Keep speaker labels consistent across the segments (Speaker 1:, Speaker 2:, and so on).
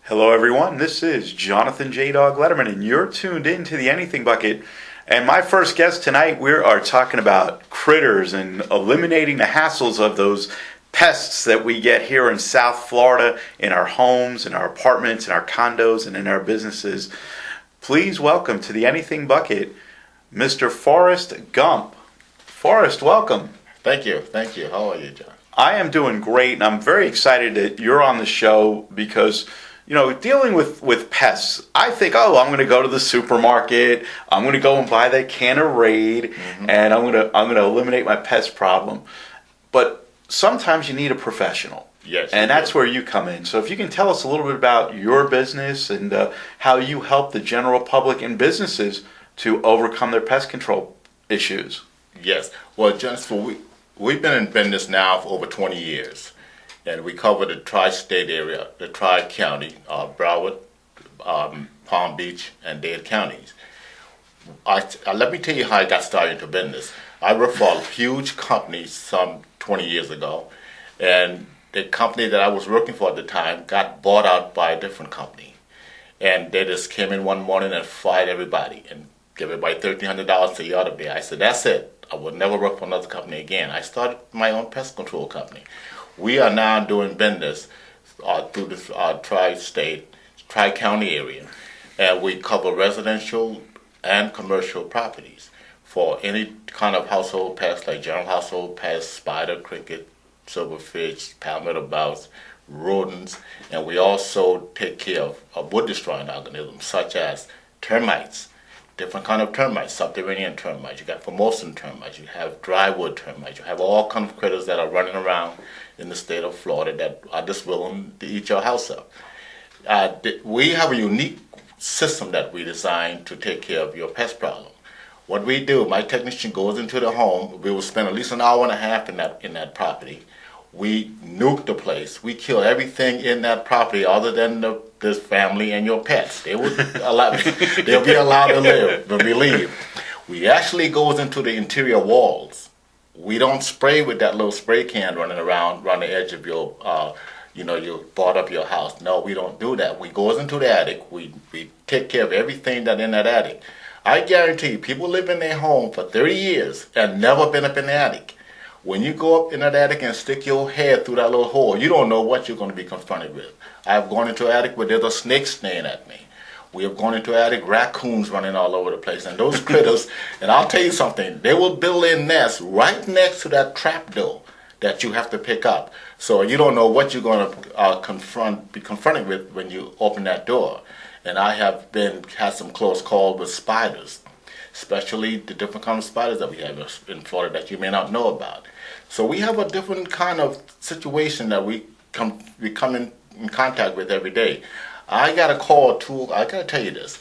Speaker 1: Hello, everyone. This is Jonathan J. Dog Letterman, and you're tuned in to the Anything Bucket. And my first guest tonight, we are talking about critters and eliminating the hassles of those pests that we get here in South Florida in our homes, in our apartments, in our condos, and in our businesses. Please welcome to the Anything Bucket, Mr. Forrest Gump. Forrest, welcome.
Speaker 2: Thank you. Thank you. How are you, John?
Speaker 1: I am doing great, and I'm very excited that you're on the show because, you know, dealing with pests, I think, oh, I'm going to go to the supermarket, I'm going to go and buy that can of Raid, and I'm going to eliminate my pest problem. But sometimes you need a professional.
Speaker 2: Yes.
Speaker 1: And that's where you come in. So if you can tell us a little bit about your business and how you help the general public and businesses to overcome their pest control issues.
Speaker 2: Yes. Well, John, we've been in business now for over 20 years. And we cover the tri-state area, the tri-county, Broward, Palm Beach, and Dade counties. Let me tell you how I got started into business. I worked for a huge company some 20 years ago, and the company that I was working for at the time got bought out by a different company. And they just came in one morning and fired everybody and gave everybody $1,300 a yard of there. I said, that's it. I would never work for another company again. I started my own pest control company. We are now doing business through the tri-state, tri-county area, and we cover residential and commercial properties for any kind of household pests like general household pests, spider, cricket, silverfish, palmetto mouse, rodents, and we also take care of wood-destroying organisms such as termites. Different kind of termites, subterranean termites, you got Formosan termites, you have drywood termites, you have all kinds of critters that are running around in the state of Florida that are just willing to eat your house up. We have a unique system that we designed to take care of your pest problem. What we do, my technician goes into the home, we will spend at least an hour and a half in that property. We nuke the place. We kill everything in that property other than this family and your pets. They'll be allowed to live when we leave. We actually goes into the interior walls. We don't spray with that little spray can running around the edge of your, you bought up your house. No, we don't do that. We goes into the attic. We take care of everything that's in that attic. I guarantee you, people live in their home for 30 years and never been up in the attic. When you go up in that attic and stick your head through that little hole, you don't know what you're going to be confronted with. I've gone into an attic where there's a snake staring at me. We have gone into attic, raccoons running all over the place. And those critters, and I'll tell you something, they will build their nest right next to that trap door that you have to pick up. So you don't know what you're going to be confronted with when you open that door. And I have had some close calls with spiders, especially the different kind of spiders that we have in Florida that you may not know about. So we have a different kind of situation that we come in contact with every day. I got a call, I got to tell you this.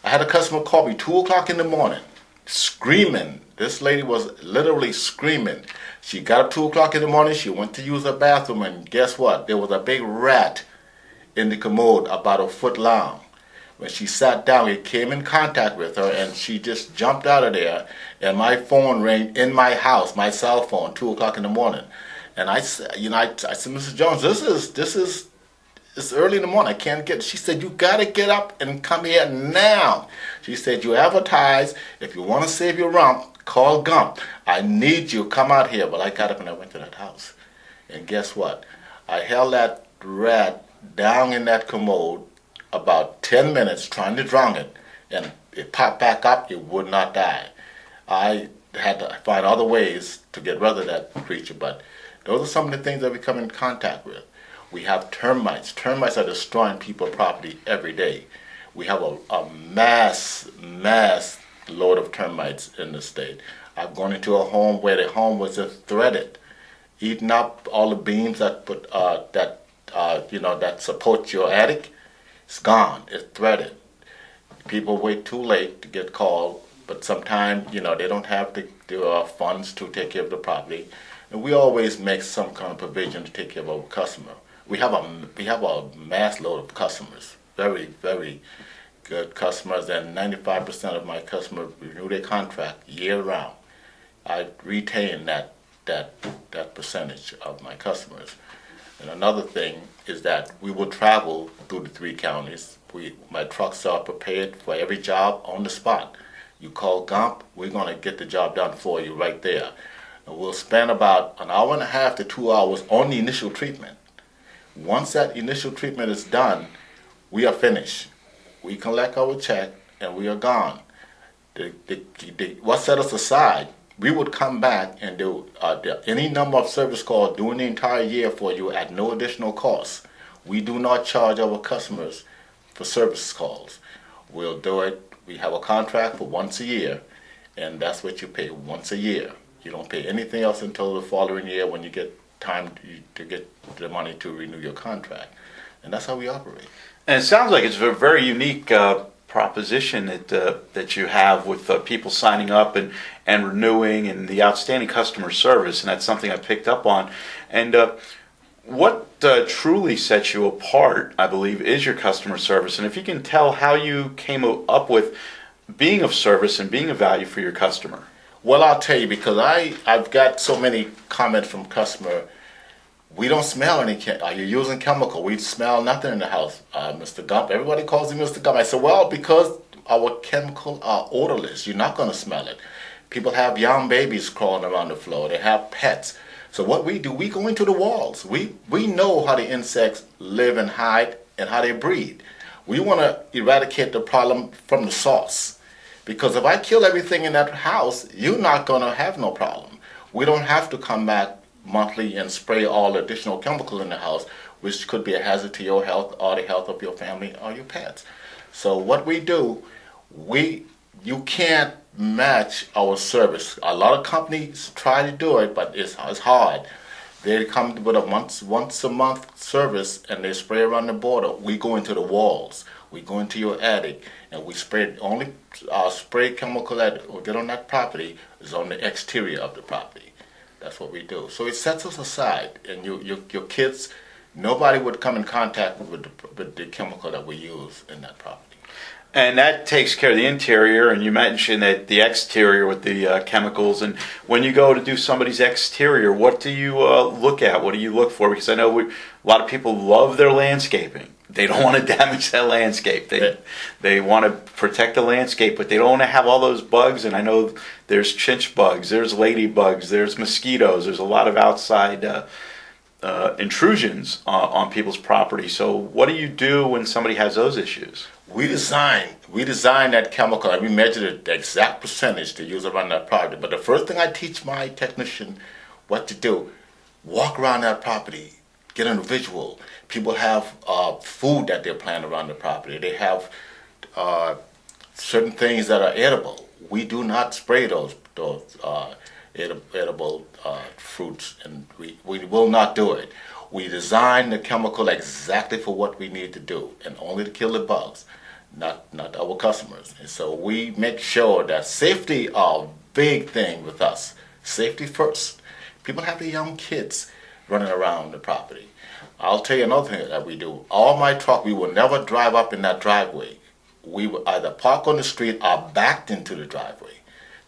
Speaker 2: I had a customer call me 2 o'clock in the morning, screaming. This lady was literally screaming. She got up 2 o'clock in the morning, she went to use her bathroom, and guess what? There was a big rat in the commode about a foot long. When she sat down, it came in contact with her, and she just jumped out of there, and my phone rang in my house, my cell phone, 2 o'clock in the morning. And I said, Mrs. Jones, it's early in the morning, I can't get it. She said, you got to get up and come here now. She said, you advertise, if you want to save your rump, call Gump. I need you, come out here. Well, I got up and I went to that house. And guess what? I held that rat down in that commode about 10 minutes trying to drown it, and it popped back up, it would not die. I had to find other ways to get rid of that creature, but those are some of the things that we come in contact with. We have termites. Termites are destroying people's property every day. We have a mass load of termites in the state. I've gone into a home where the home was just threaded, eating up all the beams that support your attic. It's gone. It's threaded. People wait too late to get called, but sometimes, they don't have the funds to take care of the property. And we always make some kind of provision to take care of our customer. We have a mass load of customers, very, very good customers, and 95% of my customers renew their contract year round. I retain that percentage of my customers. And another thing is that we will travel through the 3 counties. My trucks are prepared for every job on the spot. You call Gump, we're going to get the job done for you right there. And we'll spend about an hour and a half to 2 hours on the initial treatment. Once that initial treatment is done, we are finished. We collect our check and we are gone. What set us aside, we would come back and do any number of service calls during the entire year for you at no additional cost. We do not charge our customers for service calls. We'll do it. We have a contract for once a year, and that's what you pay once a year. You don't pay anything else until the following year when you get time to get the money to renew your contract. And that's how we operate.
Speaker 1: And it sounds like it's a very unique proposition that you have with people signing up and renewing, and the outstanding customer service, and that's something I picked up on. And what truly sets you apart, I believe, is your customer service. And if you can tell how you came up with being of service and being of value for your customer.
Speaker 2: Well, I'll tell you, because I've got so many comments from customer. We don't smell any. Are you using chemical? We smell nothing in the house, Mr. Gump. Everybody calls him Mr. Gump. I said, well, because our chemical are odorless, you're not going to smell it. People have young babies crawling around the floor. They have pets. So what we do, we go into the walls. We know how the insects live and hide and how they breed. We want to eradicate the problem from the source. Because if I kill everything in that house, you're not going to have no problem. We don't have to come back monthly and spray all additional chemical in the house, which could be a hazard to your health or the health of your family or your pets. So what we do, you can't match our service. A lot of companies try to do it, but it's hard. They come with a once a month service and they spray around the border. We go into the walls. We go into your attic and we spray. Only spray chemical that will get on that property is on the exterior of the property. That's what we do. So it sets us aside, and your kids, nobody would come in contact with the chemical that we use in that property.
Speaker 1: And that takes care of the interior, and you mentioned that the exterior with the chemicals. And when you go to do somebody's exterior, what do you look at? What do you look for? Because I know a lot of people love their landscaping. They don't want to damage that landscape. They want to protect the landscape, but they don't want to have all those bugs. And I know there's chinch bugs, there's ladybugs, there's mosquitoes. There's a lot of outside intrusions on people's property. So what do you do when somebody has those issues?
Speaker 2: We design that chemical, and we measure the exact percentage to use around that property. But the first thing I teach my technician what to do, walk around that property, get a visual. People have food that they're planting around the property. They have certain things that are edible. We do not spray those edible fruits, and we will not do it. We design the chemical exactly for what we need to do, and only to kill the bugs, not our customers. And so we make sure that safety are a big thing with us. Safety first. People have their young kids running around the property. I'll tell you another thing that we do. All my truck, we will never drive up in that driveway. We will either park on the street or backed into the driveway.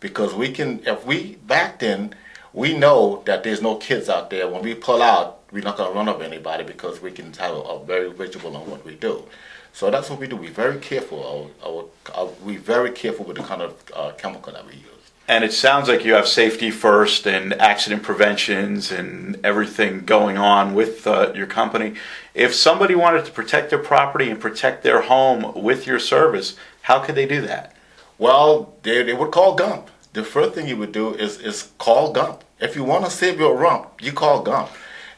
Speaker 2: Because if we backed in, we know that there's no kids out there. When we pull out, we're not going to run up anybody because we can have a very vigilant on what we do. So that's what we do. We're very careful. We're very careful with the kind of chemical that we use.
Speaker 1: And it sounds like you have safety first and accident preventions and everything going on with your company. If somebody wanted to protect their property and protect their home with your service, how could they do that?
Speaker 2: Well, they would call Gump. The first thing you would do is call Gump. If you want to save your rump, you call Gump.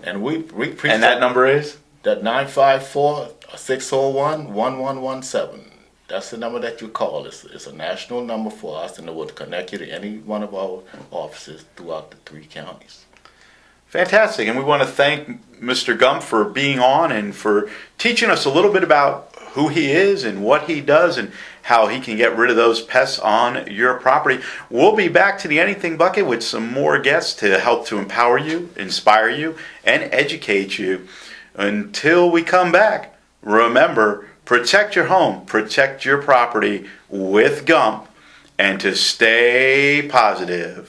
Speaker 2: And we
Speaker 1: and that number is?
Speaker 2: That 954-601-1117. That's the number that you call. It's a national number for us, and it will connect you to any one of our offices throughout the 3 counties.
Speaker 1: Fantastic. And we want to thank Mr. Gump for being on and for teaching us a little bit about who he is and what he does and how he can get rid of those pests on your property. We'll be back to the Anything Bucket with some more guests to help to empower you, inspire you, and educate you. Until we come back, remember, protect your home, protect your property with Gump, and to stay positive.